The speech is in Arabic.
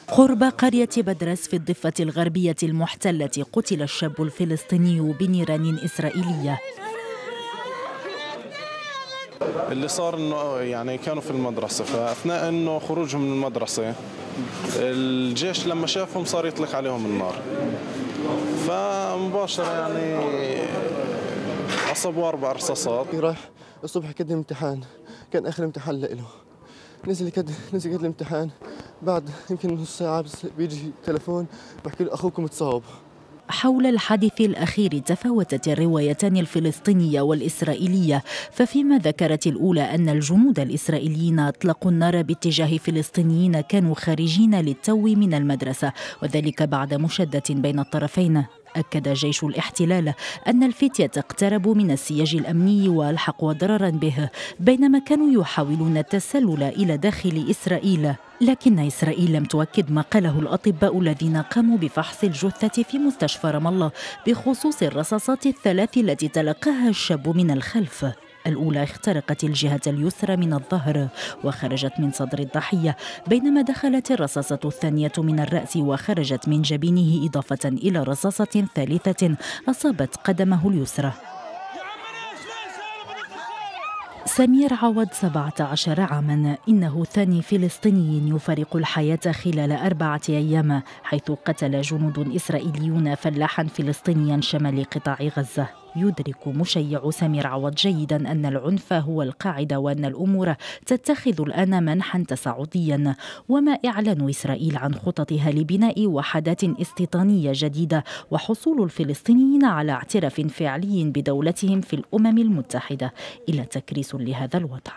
قرب قرية بدرس في الضفة الغربية المحتلة قتل الشاب الفلسطيني بنيران إسرائيلية. اللي صار انه يعني كانوا في المدرسة، فاثناء انه خروجهم من المدرسة الجيش لما شافهم صار يطلق عليهم النار، فمباشرة يعني أصابوا 4 رصاصات. راح الصبح يقدم امتحان، كان آخر امتحان له. نزل يقدم الامتحان، بعد يمكن نص ساعة بس بيجي تليفون بحكي له أخوكم اتصاب. حول الحادث الأخير تفاوتت الروايتان الفلسطينية والإسرائيلية، ففيما ذكرت الأولى أن الجنود الإسرائيليين أطلقوا النار باتجاه فلسطينيين كانوا خارجين للتو من المدرسة، وذلك بعد مشادة بين الطرفين. أكد جيش الاحتلال أن الفتية اقتربوا من السياج الأمني وألحقوا ضررا به بينما كانوا يحاولون التسلل إلى داخل إسرائيل، لكن إسرائيل لم تؤكد ما قاله الأطباء الذين قاموا بفحص الجثة في مستشفى رام الله بخصوص الرصاصات 3 التي تلقاها الشاب من الخلف. الأولى اخترقت الجهة اليسرى من الظهر وخرجت من صدر الضحية، بينما دخلت الرصاصة الثانية من الرأس وخرجت من جبينه، إضافة إلى رصاصة ثالثة أصابت قدمه اليسرى. سمير عوض 17 عاما، إنه ثاني فلسطيني يفارق الحياة خلال 4 أيام، حيث قتل جنود إسرائيليون فلاحا فلسطينيا شمال قطاع غزة. يدرك مشيع سمير عوض جيدا أن العنف هو القاعدة وأن الأمور تتخذ الآن منحا تصاعديا، وما إعلان إسرائيل عن خططها لبناء وحدات استيطانية جديدة وحصول الفلسطينيين على اعتراف فعلي بدولتهم في الأمم المتحدة إلى تكريس لهذا الوضع.